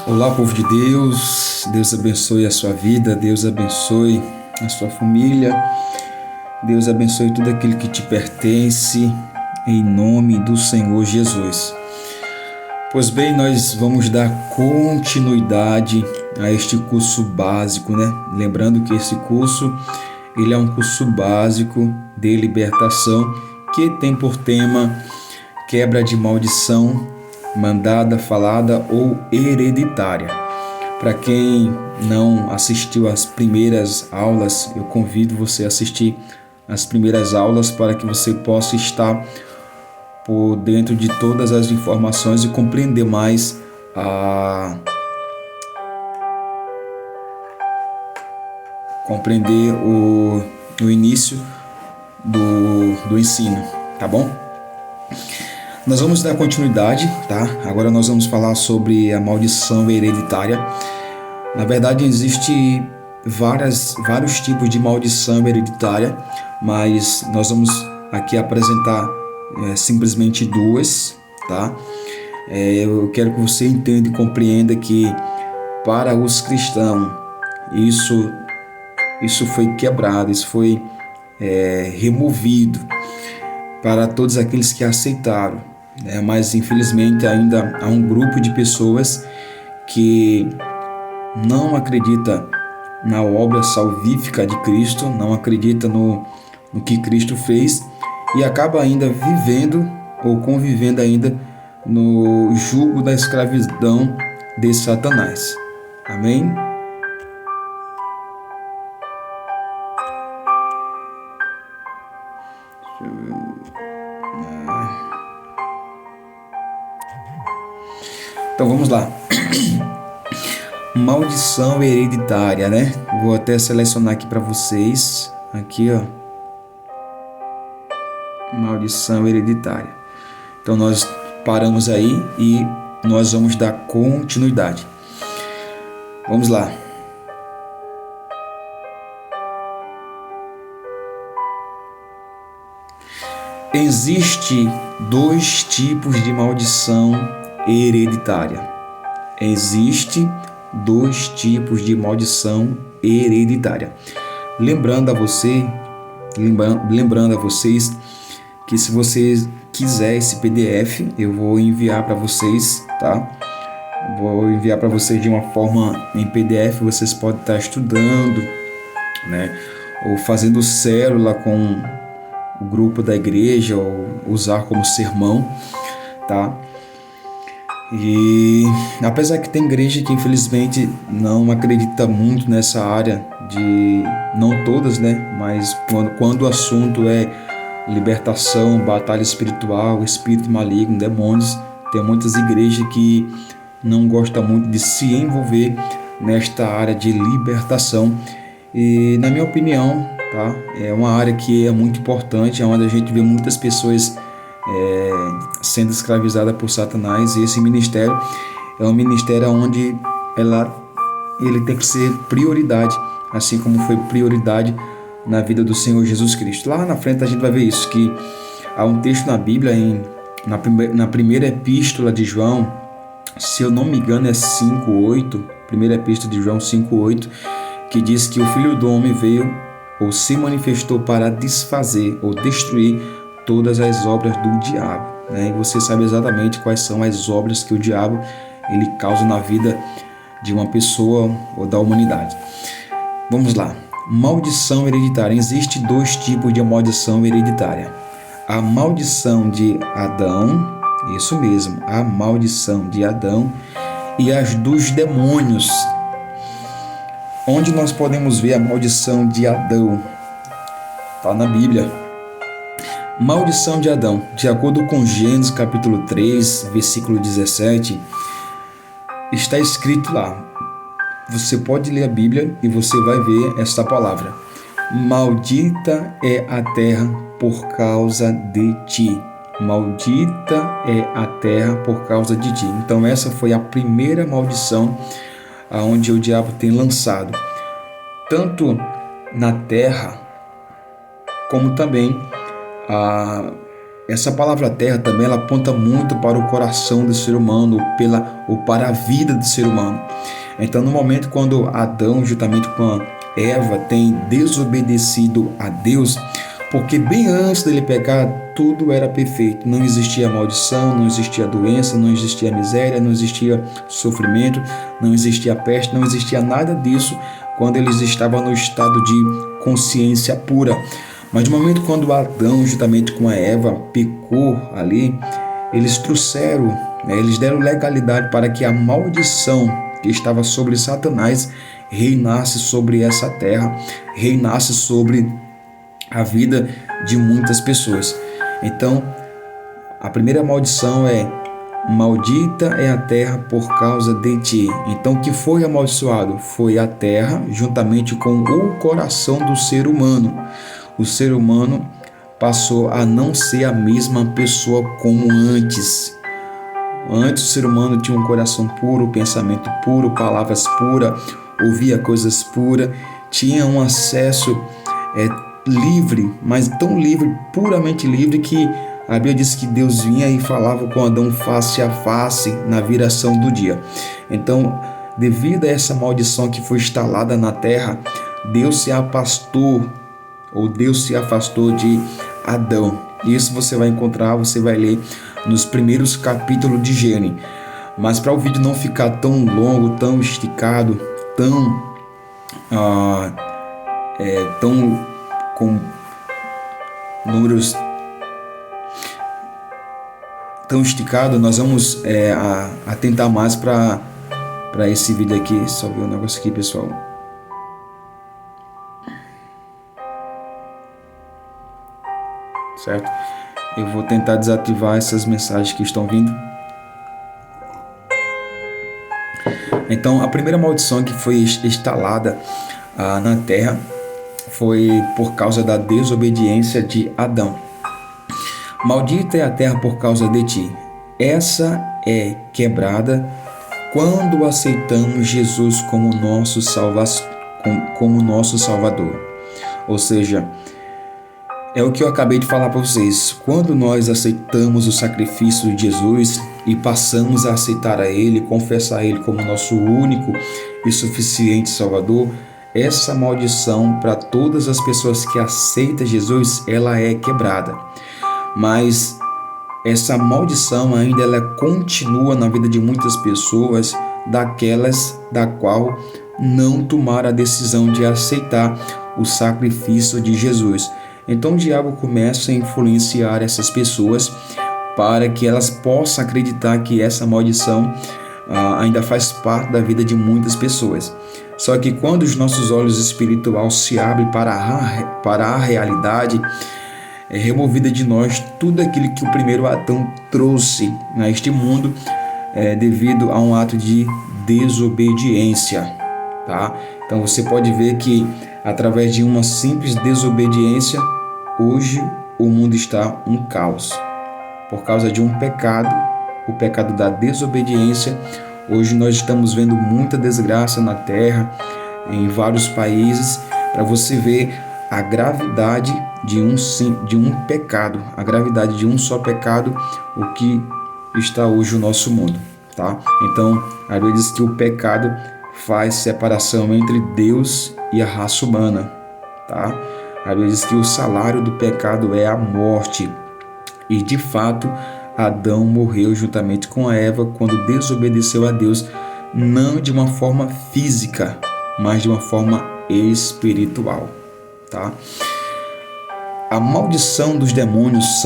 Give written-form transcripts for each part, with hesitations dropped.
Olá, povo de Deus. Deus abençoe a sua vida, Deus abençoe a sua família, Deus abençoe tudo aquilo que te pertence, em nome do Senhor Jesus. Pois bem, nós vamos dar continuidade a este curso básico, né? Lembrando que esse curso, ele é um curso básico de libertação que tem por tema quebra de maldição mandada, falada ou hereditária. Para quem não assistiu às primeiras aulas, eu convido você a assistir as primeiras aulas para que você possa estar por dentro de todas as informações e compreender mais o início do ensino, tá bom? Nós vamos dar continuidade, tá? Agora nós vamos falar sobre a maldição hereditária. Na verdade, existe vários tipos de maldição hereditária, mas nós vamos aqui apresentar simplesmente duas, tá? Eu quero que você entenda e compreenda que para os cristãos isso foi quebrado, isso foi removido para todos aqueles que aceitaram. Mas infelizmente ainda há um grupo de pessoas que não acredita na obra salvífica de Cristo, não acredita no que Cristo fez e acaba ainda vivendo ou convivendo ainda no jugo da escravidão de Satanás. Amém? Então vamos lá. Maldição hereditária, né? Vou até selecionar aqui para vocês. Aqui, ó. Maldição hereditária. Então nós paramos aí e nós vamos dar continuidade. Vamos lá. Existe dois tipos de maldição hereditária. Existe dois tipos de maldição hereditária. Lembrando a vocês que se você quiser esse PDF, eu vou enviar para vocês, tá? Vou enviar para vocês de uma forma em PDF, vocês podem estar estudando, né? Ou fazendo célula com o grupo da igreja, ou usar como sermão, tá? E apesar que tem igreja que infelizmente não acredita muito nessa área não todas, né? Mas quando o assunto é libertação, batalha espiritual, espírito maligno, demônios, tem muitas igrejas que não gostam muito de se envolver nesta área de libertação. E na minha opinião, tá? É uma área que é muito importante, é onde a gente vê muitas pessoas sendo escravizada por Satanás, e esse ministério é um ministério onde ele tem que ser prioridade, assim como foi prioridade na vida do Senhor Jesus Cristo. Lá na frente a gente vai ver isso, que há um texto na Bíblia, na primeira epístola de João, se eu não me engano é 5:8, primeira epístola de João 5:8, que diz que o Filho do Homem veio ou se manifestou para desfazer ou destruir todas as obras do diabo, né? E você sabe exatamente quais são as obras que o diabo ele causa na vida de uma pessoa ou da humanidade. Vamos lá. Maldição hereditária. Existem dois tipos de maldição hereditária. A maldição de Adão, isso mesmo, a maldição de Adão, e as dos demônios. Onde nós podemos ver a maldição de Adão? Está na Bíblia. Maldição de Adão, de acordo com Gênesis capítulo 3, versículo 17, está escrito lá. Você pode ler a Bíblia e você vai ver esta palavra: maldita é a terra por causa de ti. Maldita é a terra por causa de ti. Então essa foi a primeira maldição aonde o diabo tem lançado, tanto na terra como também Essa palavra terra também ela aponta muito para o coração do ser humano, ou para a vida do ser humano. Então, no momento quando Adão, juntamente com Eva, tem desobedecido a Deus, porque bem antes dele pecar, tudo era perfeito. Não existia maldição, não existia doença, não existia miséria, não existia sofrimento, não existia peste, não existia nada disso quando eles estavam no estado de consciência pura. Mas no momento quando Adão, juntamente com a Eva, pecou ali, eles trouxeram, eles deram legalidade para que a maldição que estava sobre Satanás reinasse sobre essa terra, reinasse sobre a vida de muitas pessoas. Então, a primeira maldição é: maldita é a terra por causa de ti. Então, o que foi amaldiçoado? Foi a terra, juntamente com o coração do ser humano. O ser humano passou a não ser a mesma pessoa como antes. Antes o ser humano tinha um coração puro, pensamento puro, palavras puras, ouvia coisas puras, tinha um acesso livre, mas tão livre, puramente livre, que a Bíblia diz que Deus vinha e falava com Adão face a face na viração do dia. Então, devido a essa maldição que foi instalada na terra, Deus se afastou de Adão. Isso você vai encontrar, você vai ler nos primeiros capítulos de Gênesis. Mas para o vídeo não ficar tão longo, tão esticado, tão com números tão esticado, nós vamos atentar mais para esse vídeo aqui. Só ver um negócio aqui, pessoal. Certo? Eu vou tentar desativar essas mensagens que estão vindo. Então, a primeira maldição que foi instalada na terra foi por causa da desobediência de Adão. Maldita é a terra por causa de ti. Essa é quebrada quando aceitamos Jesus como nosso Salvador. Ou seja, é o que eu acabei de falar para vocês. Quando nós aceitamos o sacrifício de Jesus e passamos a aceitar a Ele, confessar a Ele como nosso único e suficiente Salvador, essa maldição para todas as pessoas que aceitam Jesus, ela é quebrada. Mas essa maldição ainda ela continua na vida de muitas pessoas, daquelas da qual não tomaram a decisão de aceitar o sacrifício de Jesus. Então o diabo começa a influenciar essas pessoas para que elas possam acreditar que essa maldição ainda faz parte da vida de muitas pessoas. Só que quando os nossos olhos espirituais se abrem para a realidade, é removida de nós tudo aquilo que o primeiro Adão trouxe a este mundo devido a um ato de desobediência, tá? Então você pode ver que através de uma simples desobediência, hoje o mundo está um caos. Por causa de um pecado, o pecado da desobediência, hoje nós estamos vendo muita desgraça na terra, em vários países, para você ver a gravidade de um pecado, a gravidade de um só pecado, o que está hoje o nosso mundo, tá? Então, a Bíblia diz que o pecado faz separação entre Deus e a raça humana, tá? A Bíblia diz que o salário do pecado é a morte. E de fato, Adão morreu juntamente com a Eva quando desobedeceu a Deus, não de uma forma física, mas de uma forma espiritual, tá? A maldição dos demônios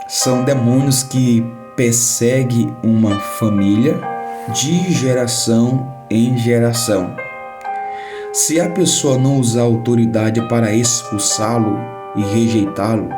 são demônios que perseguem uma família de geração em geração. Se a pessoa não usar autoridade para expulsá-lo e rejeitá-lo,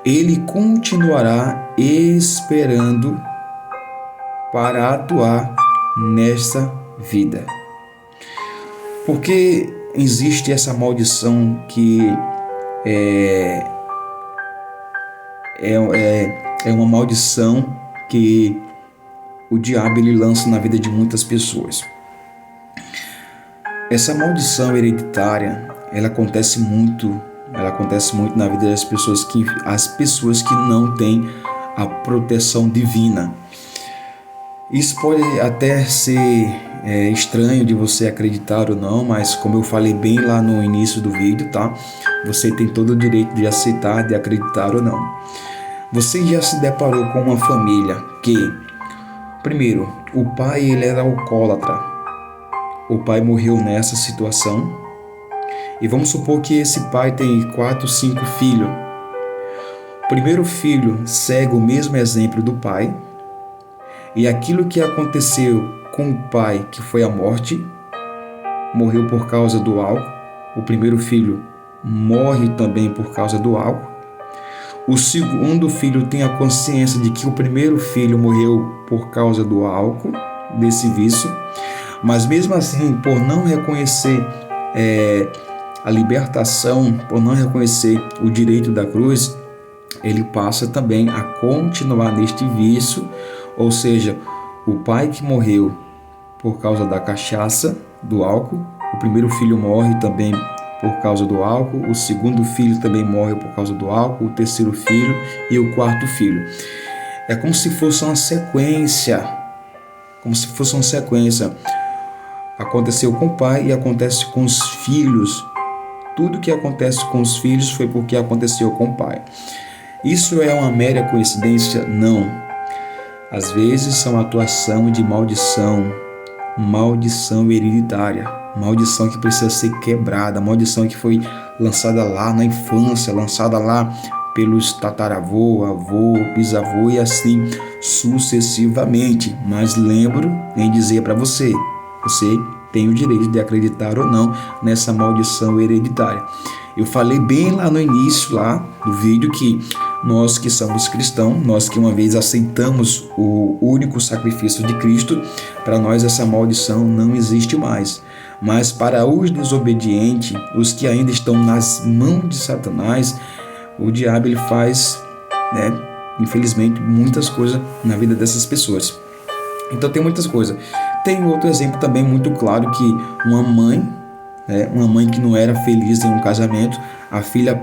ele continuará esperando para atuar nesta vida. Porque existe essa maldição que é uma maldição que o diabo ele lança na vida de muitas pessoas. Essa maldição hereditária, ela acontece muito ela acontece muito na vida das pessoas que não têm a proteção divina. Isso pode até ser estranho de você acreditar ou não, mas como eu falei bem lá no início do vídeo, tá? Você tem todo o direito de aceitar, de acreditar ou não. Você já se deparou com uma família que, primeiro, o pai ele era alcoólatra. O pai morreu nessa situação. E vamos supor que esse pai tem 4, 5 filhos. O primeiro filho segue o mesmo exemplo do pai. E aquilo que aconteceu com o pai, que foi a morte, morreu por causa do álcool. O primeiro filho morre também por causa do álcool. O segundo filho tem a consciência de que o primeiro filho morreu por causa do álcool, desse vício, mas mesmo assim, por não reconhecer a libertação, por não reconhecer o direito da cruz, ele passa também a continuar neste vício, ou seja, o pai que morreu por causa da cachaça, do álcool, o primeiro filho morre também por causa do álcool, o segundo filho também morre por causa do álcool, o terceiro filho e o quarto filho. É como se fosse uma sequência, Aconteceu com o pai e acontece com os filhos. Tudo que acontece com os filhos foi porque aconteceu com o pai. Isso é uma mera coincidência? Não. Às vezes são atuação de maldição hereditária, maldição que precisa ser quebrada, maldição que foi lançada lá na infância, lançada lá pelos tataravô, avô, bisavô e assim sucessivamente. Mas lembro em dizer para você tem o direito de acreditar ou não nessa maldição hereditária. Eu falei bem lá no início lá do vídeo que nós que somos cristãos, nós que uma vez aceitamos o único sacrifício de Cristo, para nós essa maldição não existe mais. Mas para os desobedientes, os que ainda estão nas mãos de Satanás, o diabo ele faz, infelizmente, muitas coisas na vida dessas pessoas. Então tem muitas coisas. Tem outro exemplo também muito claro que uma mãe que não era feliz em um casamento, a filha,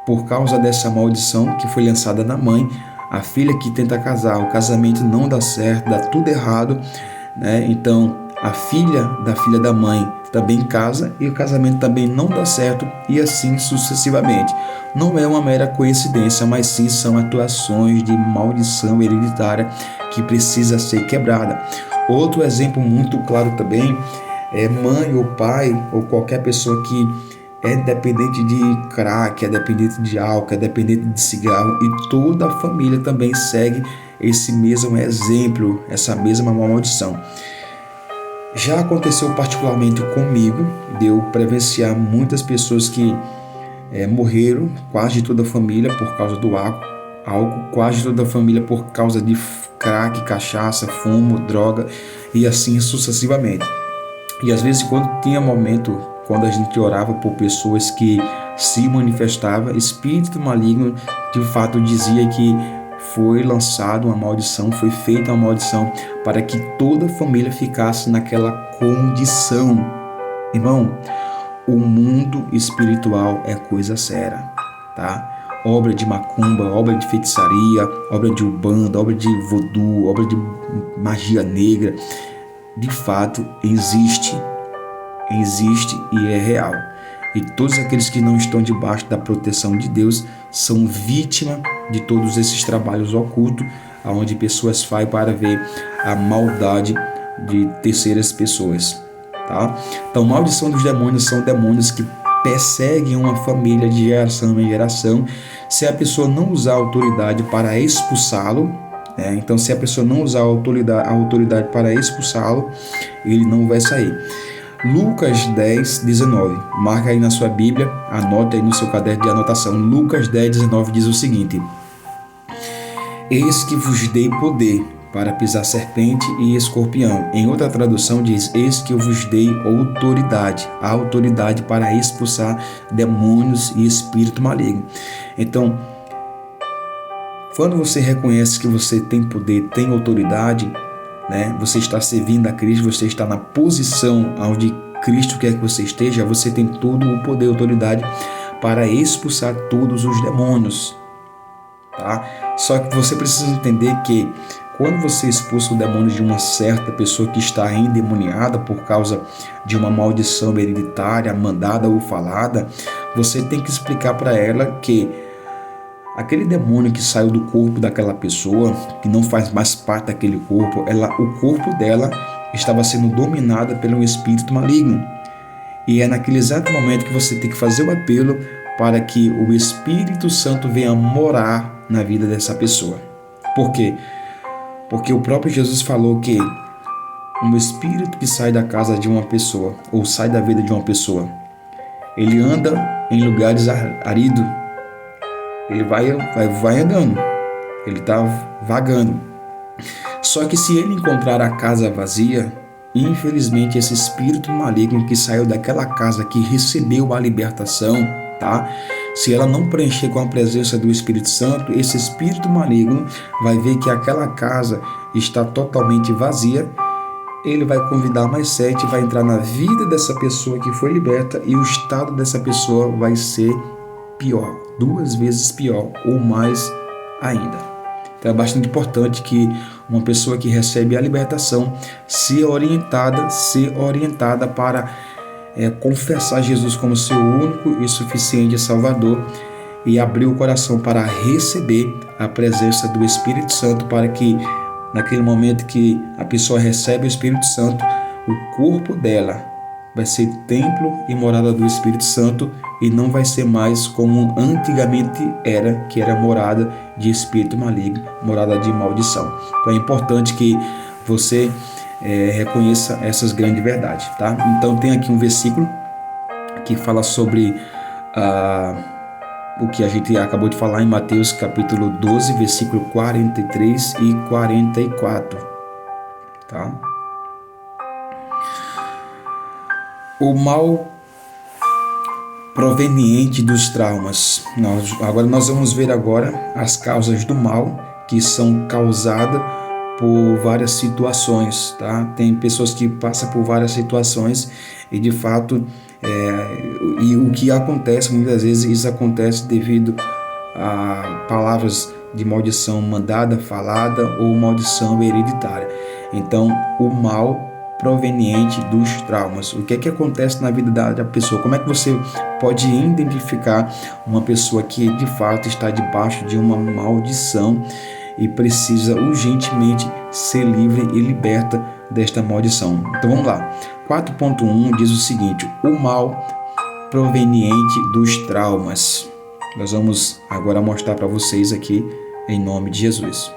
por causa dessa maldição que foi lançada na mãe, a filha que tenta casar, o casamento não dá certo, dá tudo errado, Então a filha da mãe também casa e o casamento também não dá certo e assim sucessivamente. Não é uma mera coincidência, mas sim são atuações de maldição hereditária que precisa ser quebrada. Outro exemplo muito claro também é mãe ou pai ou qualquer pessoa que é dependente de crack, é dependente de álcool, é dependente de cigarro e toda a família também segue esse mesmo exemplo, essa mesma maldição. Já aconteceu particularmente comigo, de eu presenciar muitas pessoas que morreram, quase toda a família por causa do álcool, quase toda a família por causa de crack, cachaça, fumo, droga e assim sucessivamente. E às vezes quando tinha momento, quando a gente orava por pessoas que se manifestava, espírito maligno de fato dizia que foi lançada uma maldição, foi feita uma maldição para que toda a família ficasse naquela condição. Irmão, o mundo espiritual é coisa séria, tá? Obra de macumba, obra de feitiçaria, obra de umbanda, obra de voodoo, obra de magia negra, de fato existe e é real. E todos aqueles que não estão debaixo da proteção de Deus são vítimas de todos esses trabalhos ocultos, onde pessoas fazem para ver a maldade de terceiras pessoas, tá? Então, maldição dos demônios são demônios que perseguem uma família de geração em geração. Se a pessoa não usar a autoridade para expulsá-lo, então se a pessoa não usar a autoridade para expulsá-lo, ele não vai sair. Lucas 10, 19. Marca aí na sua Bíblia, anota aí no seu caderno de anotação. Lucas 10, 19 diz o seguinte: Eis que vos dei poder para pisar serpente e escorpião. Em outra tradução diz: eis que eu vos dei autoridade, a autoridade para expulsar demônios e espírito maligno. Então, quando você reconhece que você tem poder, tem autoridade, você está servindo a Cristo, você está na posição onde Cristo quer que você esteja, você tem todo o poder e autoridade para expulsar todos os demônios, tá? Só que você precisa entender que quando você expulsa o demônio de uma certa pessoa que está endemoniada por causa de uma maldição hereditária, mandada ou falada, você tem que explicar para ela que aquele demônio que saiu do corpo daquela pessoa, que não faz mais parte daquele corpo, o corpo dela estava sendo dominado pelo espírito maligno. E é naquele exato momento que você tem que fazer o apelo para que o Espírito Santo venha morar na vida dessa pessoa. Por quê? Porque o próprio Jesus falou que um espírito que sai da casa de uma pessoa, ou sai da vida de uma pessoa, ele anda em lugares áridos, ele vai andando, ele está vagando. Só que se ele encontrar a casa vazia, infelizmente esse espírito maligno que saiu daquela casa, que recebeu a libertação, tá? Se ela não preencher com a presença do Espírito Santo, esse espírito maligno vai ver que aquela casa está totalmente vazia. Ele vai convidar mais 7, vai entrar na vida dessa pessoa que foi liberta e o estado dessa pessoa vai ser pior, 2 vezes pior ou mais ainda. Então é bastante importante que uma pessoa que recebe a libertação seja orientada para confessar Jesus como seu único e suficiente Salvador e abrir o coração para receber a presença do Espírito Santo, para que naquele momento que a pessoa recebe o Espírito Santo, o corpo dela vai ser templo e morada do Espírito Santo e não vai ser mais como antigamente era, que era morada de espírito maligno, morada de maldição. Então é importante que você reconheça essas grandes verdades, tá? Então tem aqui um versículo que fala sobre o que a gente acabou de falar em Mateus capítulo 12, versículo 43 e 44, tá? O mal proveniente dos traumas. Agora nós vamos ver as causas do mal que são causadas por várias situações, tá? Tem pessoas que passam por várias situações e de fato e o que acontece muitas vezes, isso acontece devido a palavras de maldição mandada, falada ou maldição hereditária. Então o mal proveniente dos traumas. O que é que acontece na vida da pessoa? Como é que você pode identificar uma pessoa que de fato está debaixo de uma maldição e precisa urgentemente ser livre e liberta desta maldição? Então vamos lá. 4.1 diz o seguinte: o mal proveniente dos traumas. Nós vamos agora mostrar para vocês aqui em nome de Jesus.